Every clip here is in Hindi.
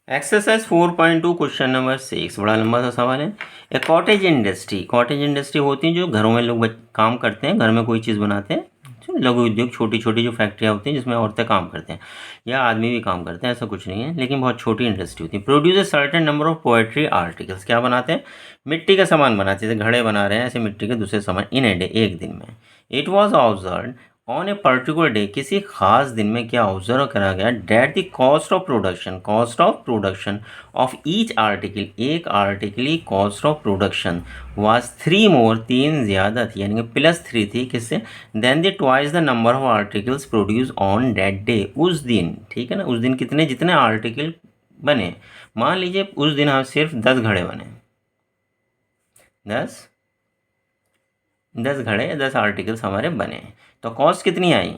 एक्सरसाइज 4.2 क्वेश्चन नंबर 6 बड़ा लंबा सा सवाल है। ए कॉटेज इंडस्ट्री होती हैं जो घरों में लोग काम करते हैं, घर में कोई चीज़ बनाते हैं, जो लघु उद्योग छोटी छोटी जो फैक्ट्रियाँ होती हैं जिसमें औरतें काम करते हैं या आदमी भी काम करते हैं, ऐसा कुछ नहीं है, लेकिन बहुत छोटी इंडस्ट्री होती है। Produce a certain number of poetry articles, क्या बनाते हैं? मिट्टी का सामान बनाते हैं, जैसे घड़े बना रहे हैं ऐसे मिट्टी के दूसरे सामान इन ए डे, एक दिन में। It was observe on a particular day, किसी खास दिन में क्या ऑब्जर्व करा गया, that the cost of production of each article, एक आर्टिकल की cost of production was 3 more, 3 ज़्यादा थी, यानी कि +3 थी, किससे? Than the twice the number of articles produce on that day, उस दिन, ठीक है ना, उस दिन कितने जितने आर्टिकल बने। मान लीजिए उस दिन हम सिर्फ 10 घड़े बने, 10 घड़े, 10 आर्टिकल्स हमारे बने, तो कॉस्ट कितनी आई?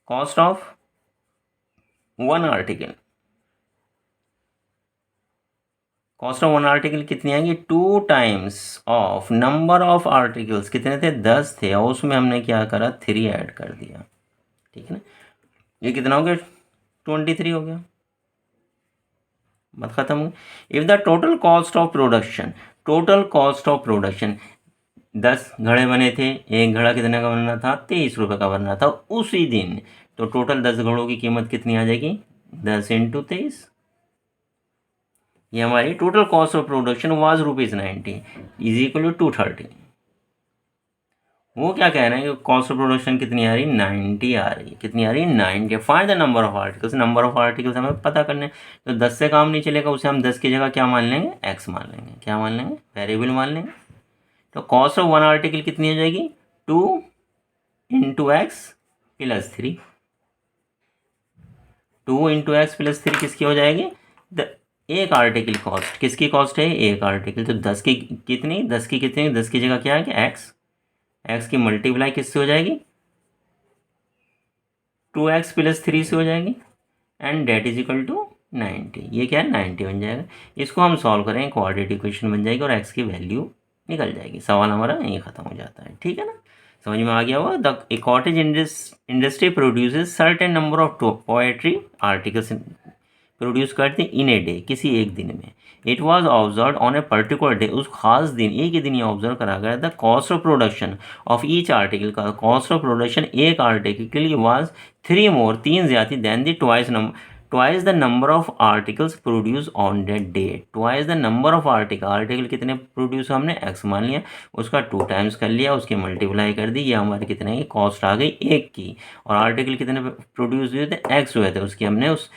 Cost of one article, cost of one article कितनी आएगी? 2 times of number of articles, कितने थे? 10 थे, और उसमें हमने क्या करा? 3 ऐड कर दिया, ठीक है ना। ये कितना हो गया? 23 हो गया, बात खत्म हो। If the total cost of production 10 घड़े बने थे, एक घड़ा कितने का बनना था? 23 रुपये का बनना था उसी दिन, तो टोटल 10 घड़ों की कीमत कितनी आ जाएगी? 10 × 23। ये हमारी total cost of production was ₹90 is equal to 230। वो क्या कह रहे हैं कि कॉस्ट ऑफ प्रोडक्शन कितनी आ रही? 90 आ रही है। कितनी आ रही है? 90। Find the number of articles, number of articles हमें पता करने, तो 10 से काम नहीं चलेगा, उसे हम 10 की जगह क्या मान लेंगे? एक्स मान लेंगे। क्या मान लेंगे? वेरिएबल मान लेंगे। तो कॉस्ट ऑफ वन आर्टिकल कितनी हो जाएगी? 2 × x + 3। 2 × x + 3 किसकी हो जाएगी? एक आर्टिकल कॉस्ट, किसकी कॉस्ट है? एक आर्टिकल, तो 10 की कितनी? 10 की कितनी? 10 की जगह क्या है? एक्स, एक्स की मल्टीप्लाई किससे हो जाएगी? 2x + 3 से हो जाएगी, and that is equal to 90। ये क्या है? 90 बन जाएगा। इसको हम सॉल्व करें, क्वाड्रेटिक इक्वेशन बन जाएगी और x की वैल्यू निकल जाएगी। सवाल हमारा यहीं ख़त्म हो जाता है, ठीक है ना। समझ में आ गया हुआ? The cottage industry produces certain number of poetry articles, produce करते इन ए डे, किसी एक दिन में। It was observe on a particular day, उस खास दिन, एक ही दिन ये ऑब्जर्व करा गया था। Cost of production of each article, का कॉस्ट ऑफ प्रोडक्शन एक आर्टिकल के लिए वाज 3 मोर, 3 ज़्यादा, than the twice the number of articles produce on that day. Twice the number of article कितने प्रोड्यूस, हमने एक्स मान लिया, उसका 2 टाइम्स कर लिया, उसकी मल्टीप्लाई कर दी, ये हमारे कितने की कॉस्ट आ गई? एक की। और आर्टिकल कितने प्रोड्यूस हुए थे? एक्स हुए थे, उसकी हमने उस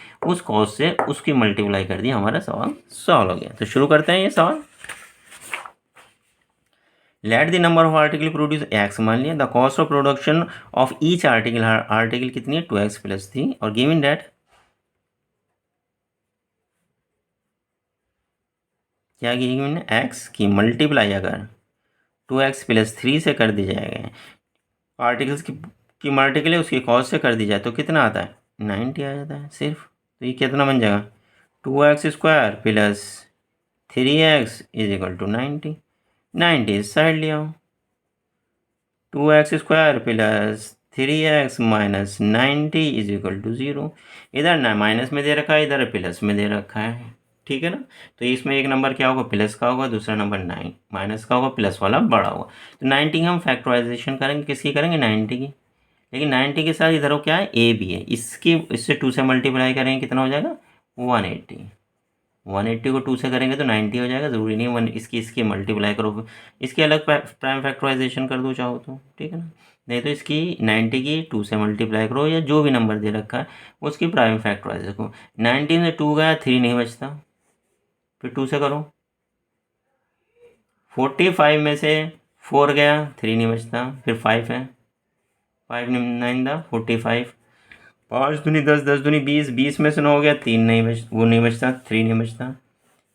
कॉस्ट से उसकी मल्टीप्लाई कर दी, हमारा सवाल सॉल्व हो गया। तो शुरू करते हैं ये सवाल। Let the number of article produce x मान लिया, the cost of production of each article कितनी है? 2x + 3, और गिवन डेट क्या की गिवन है? एक्स की मल्टीप्लाई अगर 2x + 3 से कर दी जाएगा, आर्टिकल्स की मल्टीप्लाई उसकी कॉस्ट से कर दी जाए, तो कितना आता है? 90 आ जाता है सिर्फ। तो ये कितना बन जाएगा? 2x² + 3x is equal to 90। 90 इस साइड ले आओ, 2x² + 3x - 90 is equal to 0। इधर ना माइनस में दे रखा है, इधर प्लस में दे रखा है, ठीक है ना। तो इसमें एक नंबर क्या होगा? प्लस का होगा, दूसरा नंबर माइनस का होगा, प्लस वाला बड़ा होगा। तो 90 हम फैक्टराइजेशन करेंगे, किसकी करेंगे? 90 की। लेकिन 90 के साथ इधर क्या है? ए भी है, इससे 2 से मल्टीप्लाई करेंगे, कितना हो जाएगा? 180। 180 को 2 से करेंगे तो 90 हो जाएगा, ज़रूरी नहीं इसकी मल्टीप्लाई करो, इसकी अलग प्राइम फैक्टराइजेशन कर दो चाहो तो, ठीक है ना। नहीं तो इसकी 90 की 2 से मल्टीप्लाई करो, या जो भी नंबर दे रखा है उसकी प्राइम फैक्टराइजेशन करो। 19 से 2 गया, 3 नहीं बचता, फिर 2 से करो। 45 में से 4 गया, 3 नहीं बचता, फिर 5 है, 5 9 दा 45, 5 दूनी 10, 10 दूनी 20, 20 में से 9 हो गया, 3 नहीं नहीं बचता, 3 नहीं बचता,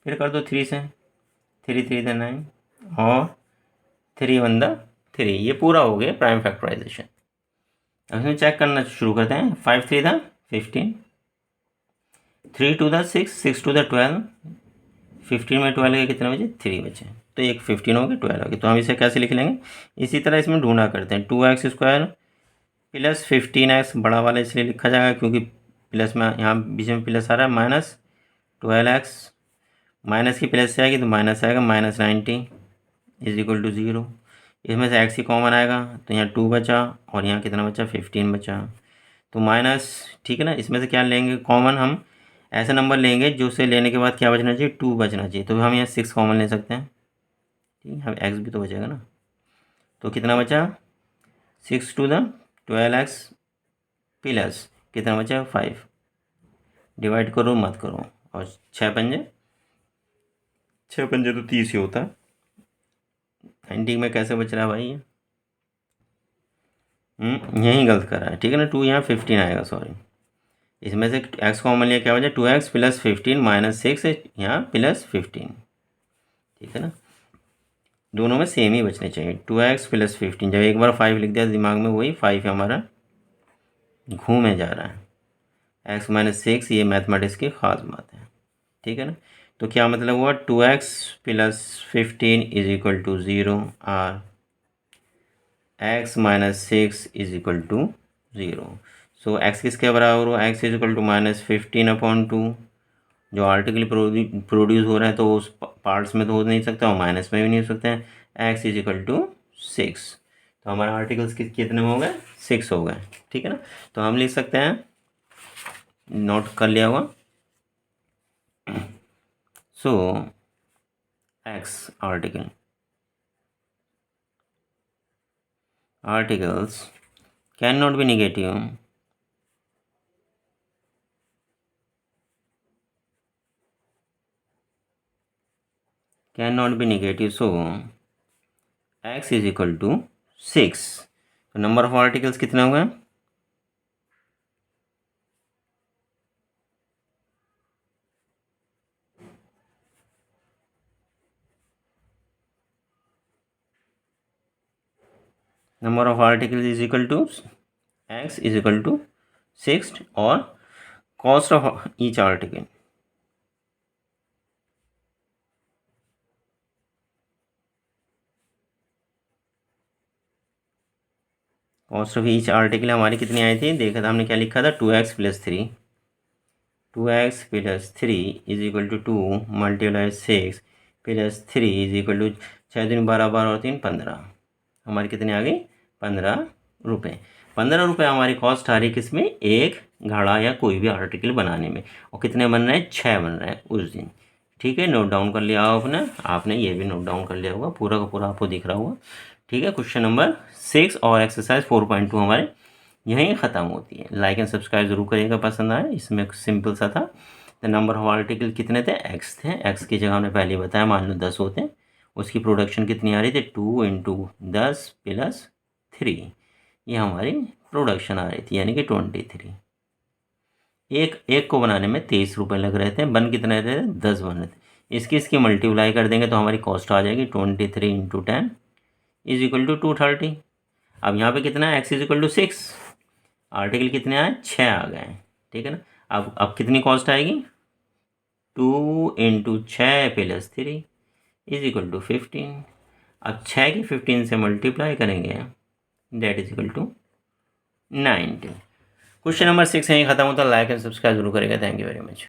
फिर कर दो 3 से, 3 3 9, और 3 1 3। ये पूरा हो गया प्राइम फैक्टराइजेशन। अब इसमें चेक करना शुरू करते हैं। 5 3 15, 3 2 6, 6 2 12, 15 में 12 के कितने बचे? 3 बचे, तो एक 15 हो गया, 12 हो गया। तो हम इसे कैसे लिख लेंगे? इसी तरह इसमें ढूंढा करते हैं। 2x² + 15x, बड़ा वाला इसलिए लिखा जाएगा क्योंकि प्लस में यहाँ बीच में प्लस आ रहा है, 12x माइनस की प्लस से आएगी तो माइनस आएगा, -90 इज इक्वल टू 0। इसमें से x ही कॉमन आएगा तो यहाँ 2 बचा और यहाँ कितना बचा, 15 बचा। तो माइनस, ठीक है ना, इसमें से क्या लेंगे कॉमन, हम ऐसा नंबर लेंगे जो से लेने के बाद क्या बचना चाहिए, 2 बचना चाहिए। तो हम यहाँ 6 कॉमन ले सकते हैं, ठीक है, हम x भी तो बचेगा ना। तो कितना बचा, 6 टू द 12x प्लस कितना बचा, 5। डिवाइड करो मत करो, और 6 पंजे तो 30 ही होता है। 90 में कैसे बच रहा है भाई ये, यहीं गलत कर रहा है, ठीक है ना। 2 यहाँ 15 आएगा, सॉरी, इसमें से x कॉमन लिया, क्या बचा, 2x प्लस 15 -6 यहाँ प्लस 15, ठीक है ना। दोनों में सेम ही बचने चाहिए, 2x प्लस 15। जब एक बार 5 लिख दिया दिमाग में, वही 5 हमारा घूमे जा रहा है। x -6 ये मैथमेटिक्स की ख़ास बात है, ठीक है ना। तो क्या मतलब हुआ, 2x plus 15 is equal to 0 और x -6 is equal to 0। So x किसके बराबर हुआ, x इज इक्वल टू -15/2। जो आर्टिकल प्रोड्यूस हो रहा है तो उस पार्ट्स में तो हो नहीं सकता और माइनस में भी नहीं हो सकते हैं। x is equal to 6। तो हमारे आर्टिकल्स कितने हो गए, 6 हो गए, ठीक है ना। तो हम लिख सकते हैं, नोट कर लिया हुआ। सो x articles cannot be negative so x is equal to 6। तो नंबर ऑफ आर्टिकल्स कितना हुआ, number of articles is equal to x is equal to 6 और cost of each article, cost of each article हमारी कितनी आई थी, देखा था हमने क्या लिखा था, 2x plus 3, 2x plus 3 is equal to 2 multiply 6 plus 3 is equal to 6 दिन 12, 12 और 3 15, हमारी कितनी आ गई, 15 रुपये। 15 रुपये हमारी कॉस्ट आ रही किसमें, एक घड़ा या कोई भी आर्टिकल बनाने में। और कितने बन रहे हैं, 6 बन रहे हैं उस दिन, ठीक है। नोट डाउन कर लिया आपने, आपने ये भी नोट डाउन कर लिया होगा, पूरा का पूरा आपको दिख रहा होगा, ठीक है। क्वेश्चन नंबर 6 और एक्सरसाइज 4.2 हमारे यहीं ख़त्म होती है। लाइक एंड सब्सक्राइब जरूर करिएगा, पसंद आए। इसमें सिंपल सा था। तो नंबर ऑफ आर्टिकल कितने थे, x थे, x की जगह हमने पहले बताया, मान लो 10 होते हैं, उसकी प्रोडक्शन कितनी आ रही थी, 2 × 10 प्लस 3, ये हमारी प्रोडक्शन आ रही थी, यानी कि 23। एक को बनाने में 23 रुपये लग रहे थे, बन कितने थे, 10 बन रहे थे। इसकी मल्टीप्लाई कर देंगे तो हमारी कॉस्ट आ जाएगी 23 × 10 इज इक्वल टू 230। अब यहाँ पे कितना है, x is equal to 6, article कितने आए, 6 आ गए, ठीक है ना। अब कितनी कॉस्ट आएगी, 2 × 6 प्लस 3 इज इक्वल टू 15। अब 6 की 15 से मल्टीप्लाई करेंगे, that is equal to 90। Question number 6 यहीं खत्म होता है। लाइक एंड सब्सक्राइब जरूर करेगा। Thank you very much.